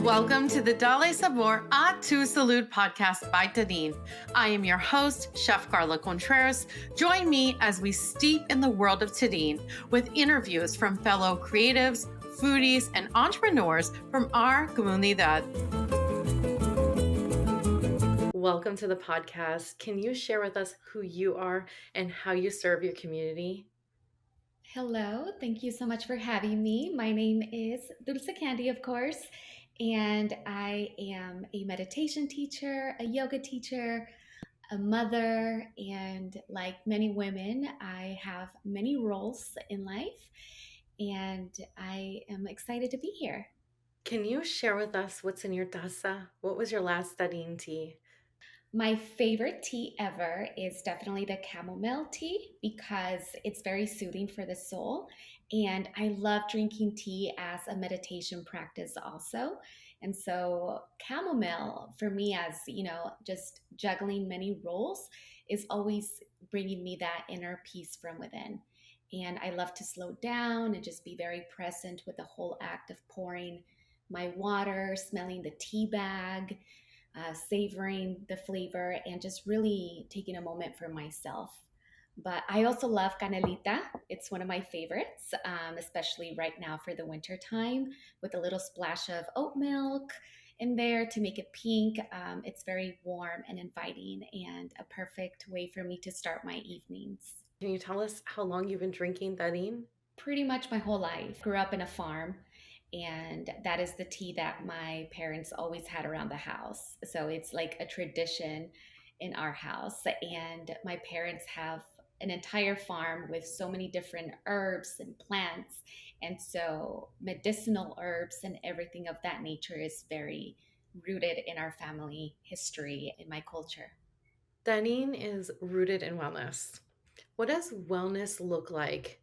Welcome to the Dale Sabor a Tu Salud podcast by Tadin. I am your host, Chef Carla Contreras. Join me as we steep in the world of Tadin with interviews from fellow creatives, foodies, and entrepreneurs from our comunidad. Welcome to the podcast. Can you share with us who you are and how you serve your community? Hello, thank you so much for having me. My name is Dulce Candy, of course, and I am a meditation teacher, a yoga teacher, a mother, and like many women, I have many roles in life, and I am excited to be here. Can you share with us what's in your taza? What was your last studying tea? My favorite tea ever is definitely the chamomile tea because it's very soothing for the soul. And I love drinking tea as a meditation practice also. And so, chamomile for me, as just juggling many roles, is always bringing me that inner peace from within. And I love to slow down and just be very present with the whole act of pouring my water, smelling the tea bag, savoring the flavor, and just really taking a moment for myself. But I also love canelita. It's one of my favorites, especially right now for the winter time with a little splash of oat milk in there to make it pink. It's very warm and inviting and a perfect way for me to start my evenings. Can you tell us how long you've been drinking Tadin? Pretty much my whole life. Grew up in a farm, and that is the tea that my parents always had around the house. So it's like a tradition in our house. And my parents have an entire farm with so many different herbs and plants. And so medicinal herbs and everything of that nature is very rooted in our family history, in my culture. Tadin is rooted in wellness. What does wellness look like?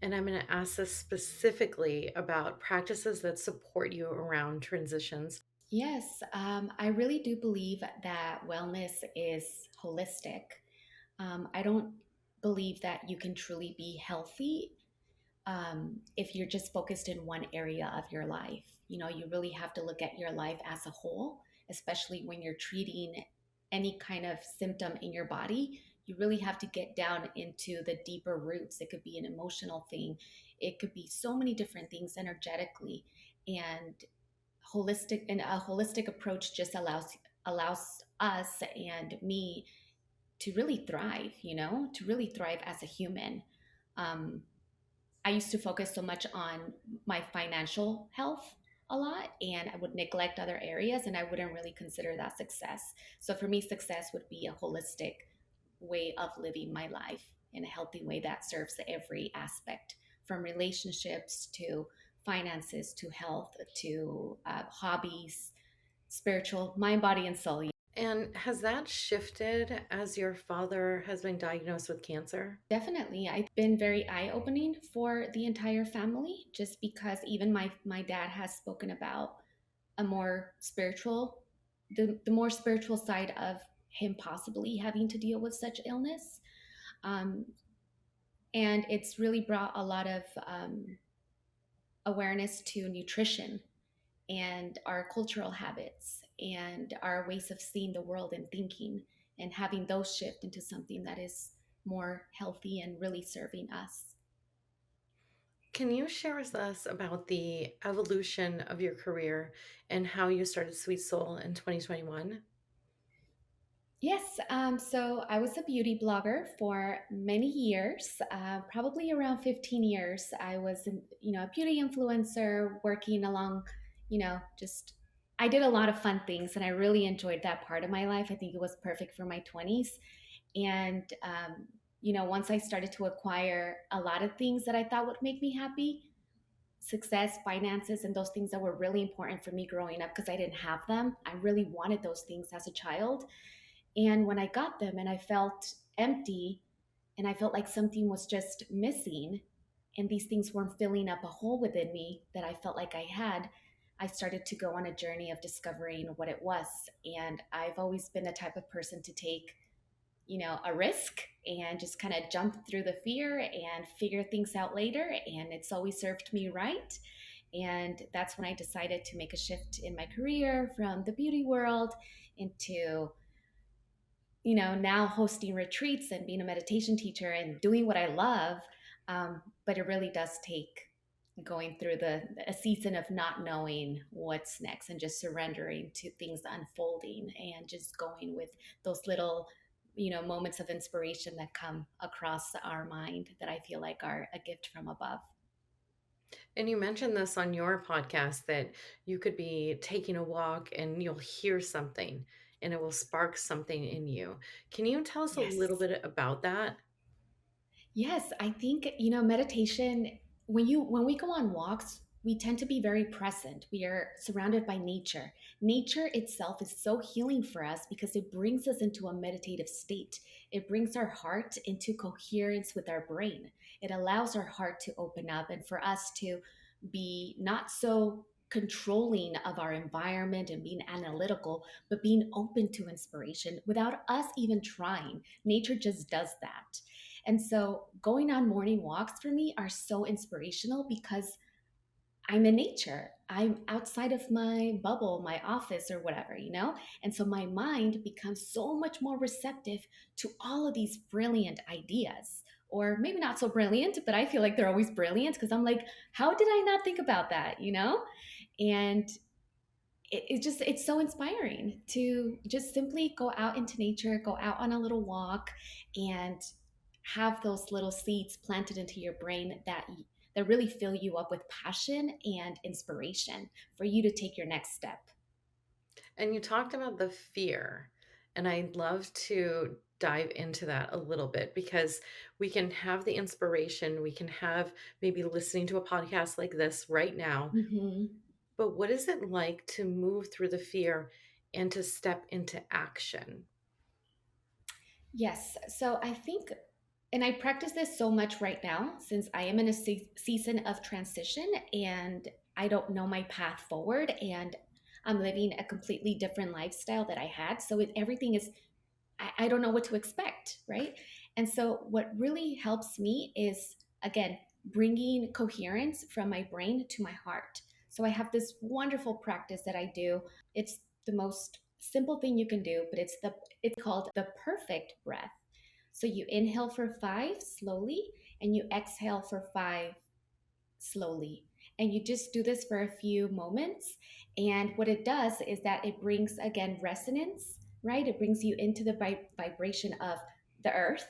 And I'm going to ask this specifically about practices that support you around transitions. Yes, I really do believe that wellness is holistic. I don't believe that you can truly be healthy if you're just focused in one area of your life. You really have to look at your life as a whole, especially when you're treating any kind of symptom in your body. You really have to get down into the deeper roots. It could be an emotional thing, it could be so many different things energetically. And a holistic approach just allows us and me to really thrive, to really thrive as a human. um, I used to focus so much on my financial health a lot, and I would neglect other areas, and I wouldn't really consider that success. So for me, success would be a holistic way of living my life in a healthy way that serves every aspect, from relationships to finances to health to hobbies, spiritual, mind, body, and soul. And has that shifted as your father has been diagnosed with cancer? Definitely. I've been very eye-opening for the entire family just because even my dad has spoken about a more spiritual the more spiritual side of him possibly having to deal with such illness. Um, and it's really brought a lot of awareness to nutrition and our cultural habits and our ways of seeing the world and thinking, and having those shift into something that is more healthy and really serving us. Can you share with us about the evolution of your career and how you started Sweet Soul in 2021? Yes, so I was a beauty blogger for many years, probably around 15 years. I was, a beauty influencer working along, just I did a lot of fun things and I really enjoyed that part of my life. I think it was perfect for my 20s. And, once I started to acquire a lot of things that I thought would make me happy, success, finances, and those things that were really important for me growing up because I didn't have them. I really wanted those things as a child. And when I got them and I felt empty and I felt like something was just missing and these things weren't filling up a hole within me that I felt like I had, I started to go on a journey of discovering what it was. And I've always been the type of person to take, a risk and just kind of jump through the fear and figure things out later. And it's always served me right. And that's when I decided to make a shift in my career from the beauty world into, now hosting retreats and being a meditation teacher and doing what I love. But it really does take going through a season of not knowing what's next and just surrendering to things unfolding and just going with those little moments of inspiration that come across our mind that I feel like are a gift from above. And you mentioned this on your podcast that you could be taking a walk and you'll hear something and it will spark something in you. Can you tell us a little Yes. bit about that? Yes, I think, meditation, when we go on walks, we tend to be very present. We are surrounded by nature. Nature itself is so healing for us because it brings us into a meditative state. It brings our heart into coherence with our brain. It allows our heart to open up and for us to be not so controlling of our environment and being analytical, but being open to inspiration without us even trying. Nature just does that. And so going on morning walks for me are so inspirational because I'm in nature. I'm outside of my bubble, my office, or whatever. And so my mind becomes so much more receptive to all of these brilliant ideas. Or maybe not so brilliant, but I feel like they're always brilliant because I'm like, how did I not think about that? And it's so inspiring to just simply go out into nature, go out on a little walk, and have those little seeds planted into your brain that really fill you up with passion and inspiration for you to take your next step. And you talked about the fear, and I'd love to dive into that a little bit because we can have the inspiration, we can have maybe listening to a podcast like this right now, Hmm. but what is it like to move through the fear and to step into action? Yes. So I think, and I practice this so much right now since I am in a season of transition and I don't know my path forward and I'm living a completely different lifestyle that I had. So everything is, I don't know what to expect, right? And so what really helps me is, again, bringing coherence from my brain to my heart. So I have this wonderful practice that I do. It's the most simple thing you can do, but it's called the perfect breath. So you inhale for 5 slowly and you exhale for 5 slowly. And you just do this for a few moments. And what it does is that it brings, again, resonance, right? It brings you into the vibration of the earth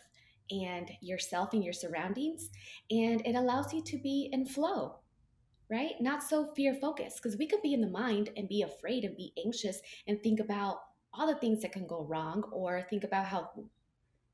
and yourself and your surroundings. And it allows you to be in flow, right? Not so fear focused, because we could be in the mind and be afraid and be anxious and think about all the things that can go wrong or think about how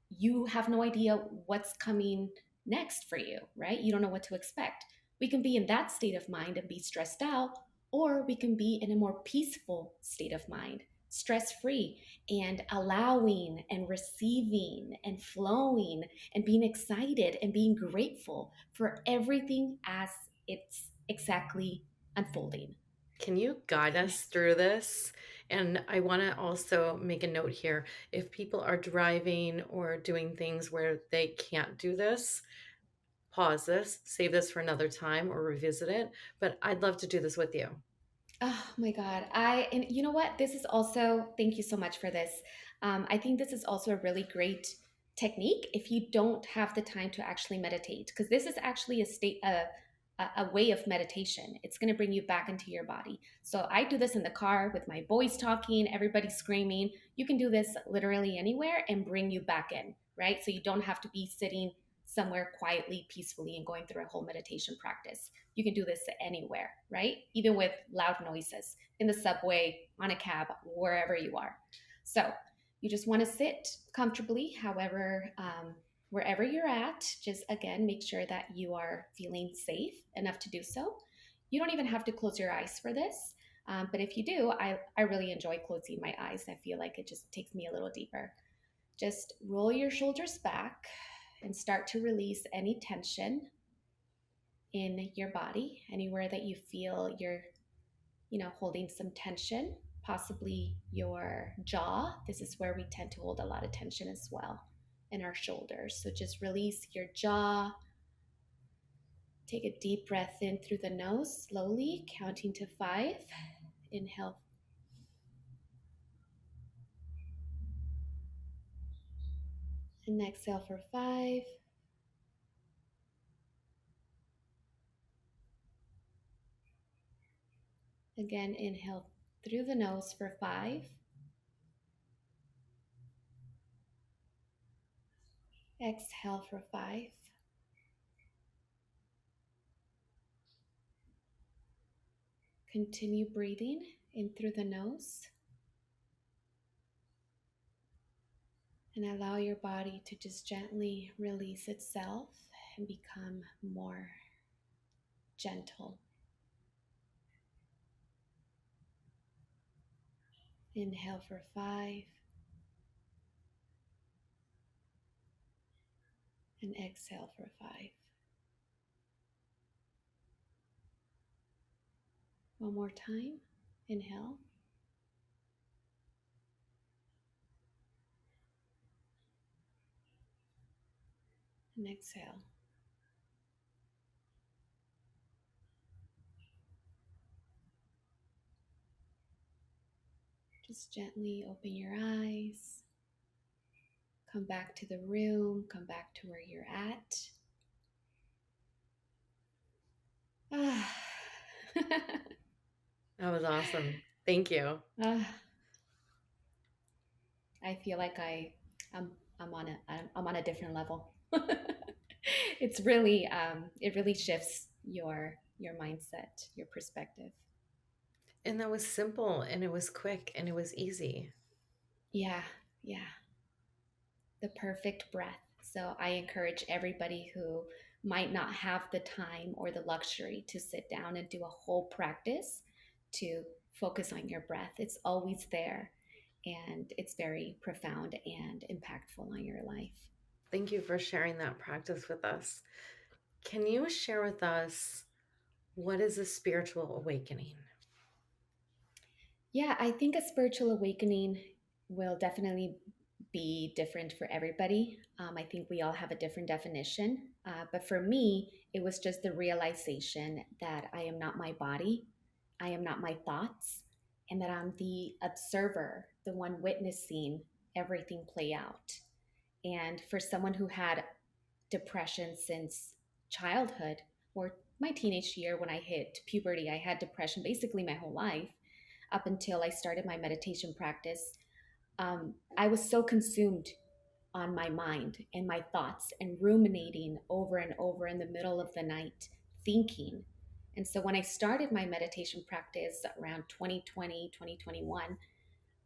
you have no idea what's coming next for you, right? You don't know what to expect. We can be in that state of mind and be stressed out, or we can be in a more peaceful state of mind, stress free, and allowing and receiving and flowing and being excited and being grateful for everything as it's exactly unfolding. Can you guide us Yes. through this? And I want to also make a note here. If people are driving or doing things where they can't do this, pause this, save this for another time or revisit it. But I'd love to do this with you. Oh my God. And you know what? This is also, thank you so much for this. I think this is also a really great technique if you don't have the time to actually meditate, because this is actually a way of meditation. It's going to bring you back into your body. So I do this in the car with my boys talking, everybody screaming. You can do this literally anywhere and bring you back in, right? So you don't have to be sitting somewhere quietly, peacefully, and going through a whole meditation practice. You can do this anywhere, right? Even with loud noises in the subway, on a cab, wherever you are. So you just want to sit comfortably, wherever you're at. Just again, make sure that you are feeling safe enough to do so. You don't even have to close your eyes for this. But if you do, I really enjoy closing my eyes. I feel like it just takes me a little deeper. Just roll your shoulders back and start to release any tension in your body, anywhere that you feel you're, holding some tension, possibly your jaw. This is where we tend to hold a lot of tension as well, in our shoulders. So just release your jaw, Take a deep breath in through the nose, slowly counting to 5. Inhale and exhale for 5. Again, inhale through the nose for 5. Exhale for 5. Continue breathing in through the nose and allow your body to just gently release itself and become more gentle. Inhale for 5 and exhale for 5. One more time. Inhale and exhale. Just gently open your eyes. Come back to the room. Come back to where you're at. Ah. That was awesome. Thank you. Ah. I feel like I'm I'm on a different level. It's really it really shifts your mindset, your perspective. And that was simple and it was quick and it was easy. Yeah, yeah. The perfect breath. So I encourage everybody who might not have the time or the luxury to sit down and do a whole practice to focus on your breath. It's always there and it's very profound and impactful on your life. Thank you for sharing that practice with us. Can you share with us what is a spiritual awakening? Yeah, I think a spiritual awakening will definitely be different for everybody. I think we all have a different definition. But for me, it was just the realization that I am not my body, I am not my thoughts, and that I'm the observer, the one witnessing everything play out. And for someone who had depression since childhood or my teenage year when I hit puberty, I had depression basically my whole life up until I started my meditation practice. I was so consumed on my mind and my thoughts and ruminating over and over in the middle of the night, thinking. And so when I started my meditation practice around 2020, 2021,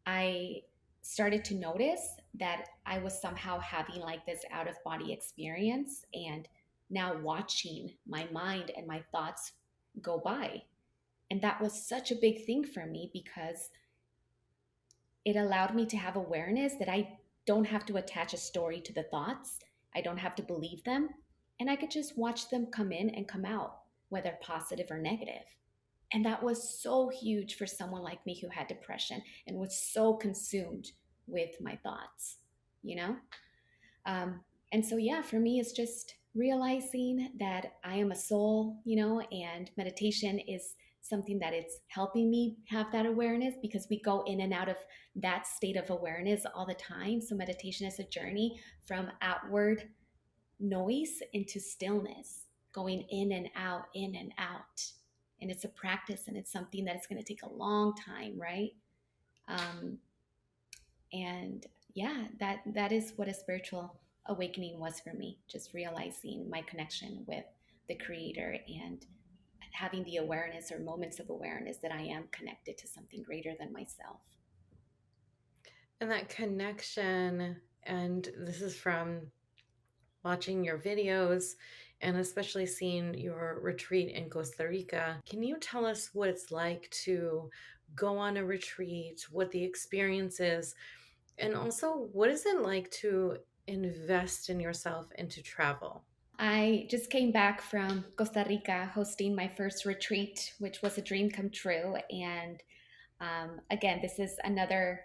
I started to notice that I was somehow having like this out of body experience and now watching my mind and my thoughts go by. And that was such a big thing for me because it allowed me to have awareness that I don't have to attach a story to the thoughts. I don't have to believe them. And I could just watch them come in and come out, whether positive or negative. And that was so huge for someone like me who had depression and was so consumed with my thoughts, you know? Um, and so, yeah, for me, it's just realizing that I am a soul, and meditation is something that it's helping me have that awareness because we go in and out of that state of awareness all the time. So, meditation is a journey from outward noise into stillness, going in and out, in and out. And it's a practice and it's something that it's going to take a long time, right? Um, and yeah, that is what a spiritual awakening was for me, just realizing my connection with the creator and having the awareness or moments of awareness that I am connected to something greater than myself. And that connection, and this is from watching your videos and especially seeing your retreat in Costa Rica. Can you tell us what it's like to go on a retreat, what the experience is, and also what is it like to invest in yourself and to travel? I just came back from Costa Rica hosting my first retreat, which was a dream come true. And again, this is another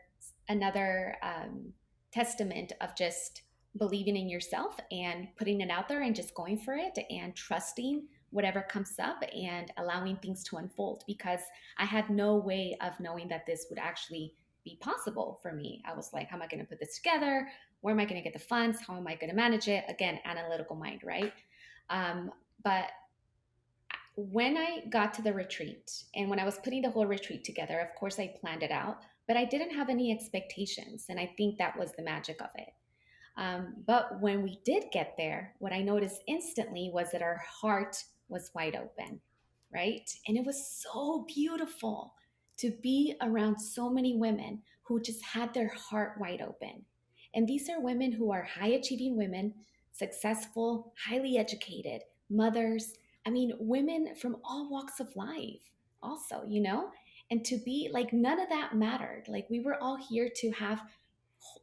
testament of just believing in yourself and putting it out there and just going for it and trusting whatever comes up and allowing things to unfold, because I had no way of knowing that this would actually be possible for me. I was like, how am I going to put this together? Where am I going to get the funds? How am I going to manage it? Again, analytical mind, right? But when I got to the retreat and when I was putting the whole retreat together, of course, I planned it out, but I didn't have any expectations. And I think that was the magic of it. But when we did get there, what I noticed instantly was that our heart was wide open, right? And it was so beautiful to be around so many women who just had their heart wide open. And these are women who are high achieving women, successful, highly educated, mothers. I mean, women from all walks of life, also, you know? And to be like, none of that mattered. Like, we were all here to have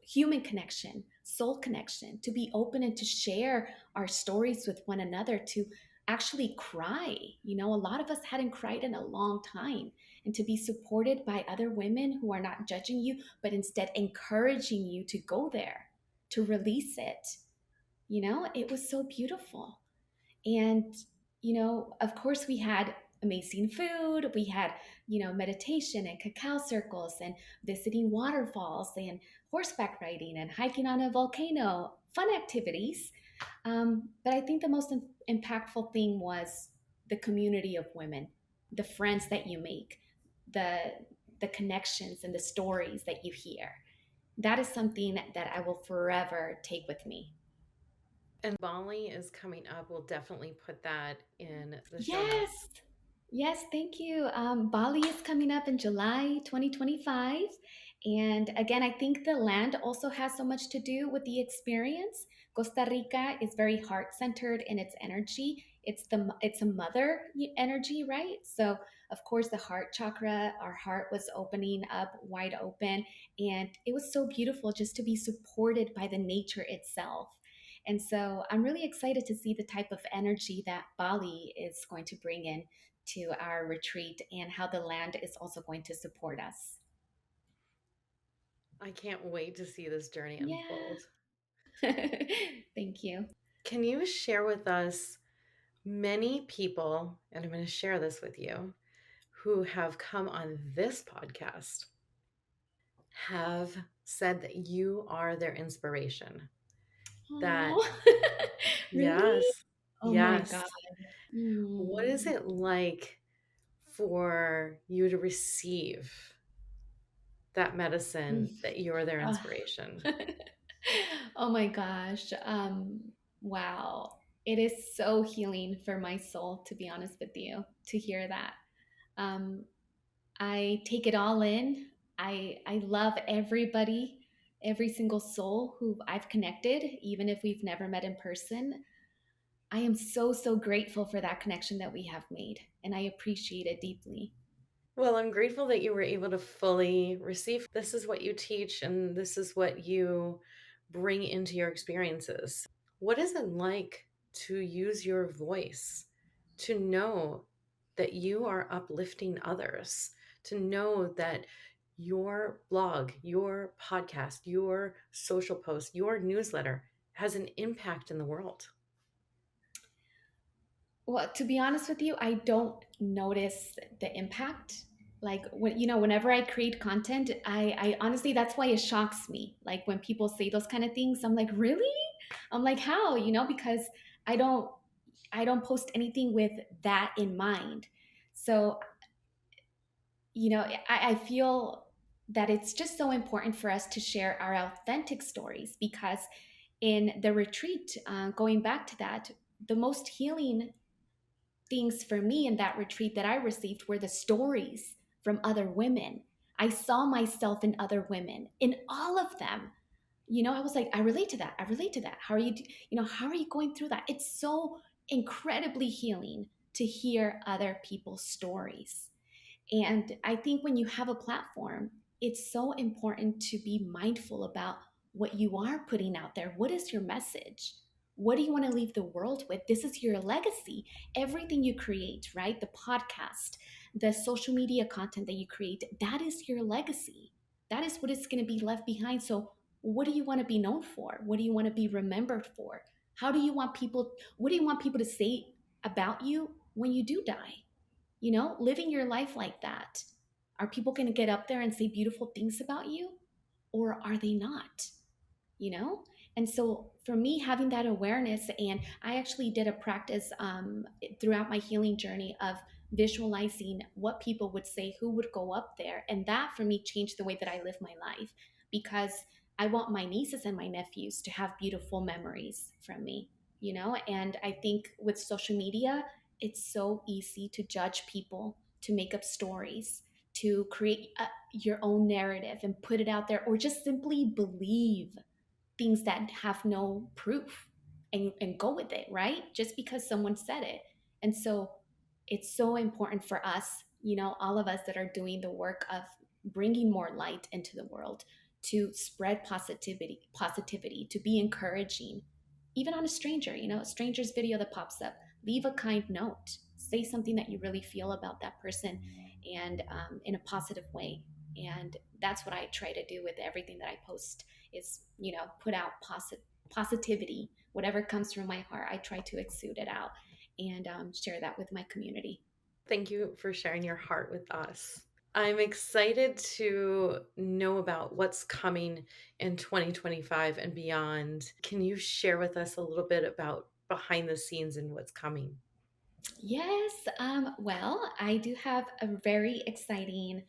human connection, soul connection, to be open and to share our stories with one another, to actually cry. You know, a lot of us hadn't cried in a long time. And to be supported by other women who are not judging you, but instead encouraging you to go there, to release it. You know, it was so beautiful. And, of course, we had amazing food. We had, meditation and cacao circles and visiting waterfalls and horseback riding and hiking on a volcano, fun activities. But I think the most impactful thing was the community of women, the friends that you make, the the connections and the stories that you hear. That is something that I will forever take with me. And Bali is coming up. We'll definitely put that in the show Yes. notes. Yes, thank you. Bali is coming up in July 2025. And again, I think the land also has so much to do with the experience. Costa Rica is very heart centered in its energy. It's a mother energy, right? So, of course, the heart chakra, our heart was opening up wide open. And it was so beautiful just to be supported by the nature itself. And so I'm really excited to see the type of energy that Bali is going to bring in to our retreat and how the land is also going to support us. I can't wait to see this journey Yeah. unfold. Thank you. Can you share with us many people, and I'm going to share this with you, who have come on this podcast have said that you are their inspiration? That, Oh, really? yes, Oh my yes. God. What is Mm. it like for you to receive that medicine Mm. that you're their Ah. inspiration? Oh my gosh. Wow. It is so healing for my soul, to be honest with you, to hear that. Um, I take it all in. I love everybody, every single soul who I've connected, even if we've never met in person. I am so, so grateful for that connection that we have made, and I appreciate it deeply. Well, I'm grateful that you were able to fully receive. This is what you teach, and this is what you bring into your experiences. What is it like to use your voice, to know that you are uplifting others, to know that your blog, your podcast, your social post, your newsletter has an impact in the world? Well, to be honest with you, I don't notice the impact. Like whenever I create content, I honestly, that's why it shocks me. Like when people say those kind of things, I'm like, really? I'm like, how? Because I don't, I don't post anything with that in mind. So I feel that it's just so important for us to share our authentic stories, because in the retreat, going back to that, the most healing things for me in that retreat that I received were the stories from other women. I saw myself in other women, in all of them. I was like, I relate to that. I relate to that. How are you going through that? It's so incredibly healing to hear other people's stories. And I think when you have a platform, it's so important to be mindful about what you are putting out there. What is your message? What do you want to leave the world with? This is your legacy. Everything you create, right? The podcast, the social media content that you create, that is your legacy. That is what is going to be left behind. So, what do you want to be known for? What do you want to be remembered for? What do you want people to say about you when you do die? Living your life like that. Are people going to get up there and say beautiful things about you, or are they not? you know and so for me, having that awareness, and I actually did a practice throughout my healing journey of visualizing what people would say, who would go up there, and that for me changed the way that I live my life, because I want my nieces and my nephews to have beautiful memories from me. And I think with social media, it's so easy to judge people, to make up stories, to create your own narrative and put it out there, or just simply believe things that have no proof, and go with it, right? Just because someone said it. And so it's so important for us, all of us that are doing the work of bringing more light into the world, to spread positivity, to be encouraging, even on a stranger, a stranger's video that pops up. Leave a kind note, say something that you really feel about that person, and in a positive way. And that's what I try to do with everything that I post, is put out positivity. Whatever comes from my heart, I try to exude it out, and share that with my community. Thank you for sharing your heart with us. I'm excited to know about what's coming in 2025 and beyond. Can you share with us a little bit about behind the scenes and what's coming? Yes. Well, I do have a very exciting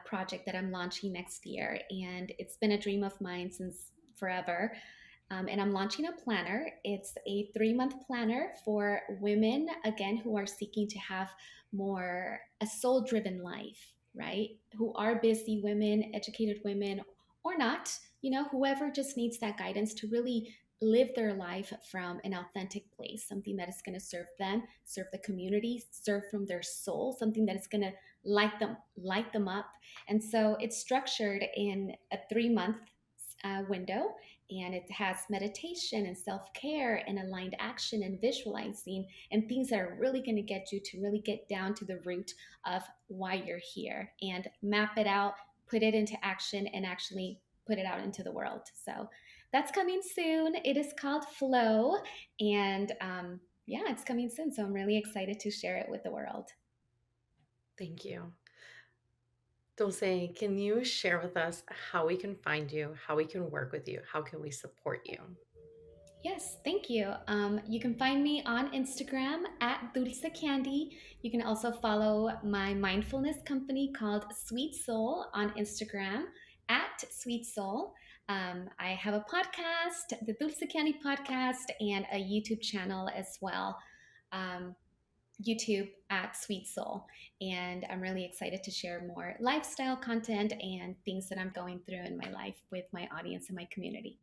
project that I'm launching next year, and it's been a dream of mine since forever. And I'm launching a planner. It's a 3-month planner for women, again, who are seeking to have more a soul driven life, right? Who are busy women, educated women, or not, whoever just needs that guidance to really live their life from an authentic place, something that is going to serve them, serve the community, serve from their soul, something that is going to light them up. And so it's structured in a 3-month window, and it has meditation and self-care and aligned action and visualizing, and things that are really going to get you to really get down to the root of why you're here, and map it out, put it into action, and actually put it out into the world. So that's coming soon. It is called Flow, and yeah, it's coming soon. So I'm really excited to share it with the world. Thank you. Dulce, can you share with us how we can find you, how we can work with you, how can we support you? Yes, thank you. You can find me on Instagram at Dulce Candy. You can also follow my mindfulness company called Sweet Soul on Instagram at Sweet Soul. I have a podcast, the Dulce Candy podcast, and a YouTube channel as well. YouTube at Sweet Soul. And I'm really excited to share more lifestyle content and things that I'm going through in my life with my audience and my community.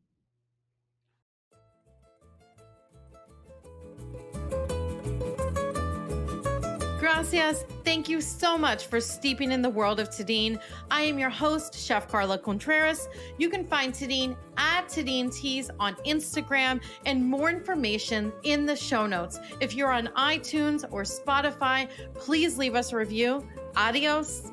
Gracias. Thank you so much for steeping in the world of Tadin. I am your host, Chef Carla Contreras. You can find Tadin at Tadin Teas on Instagram, and more information in the show notes. If you're on iTunes or Spotify, please leave us a review. Adios.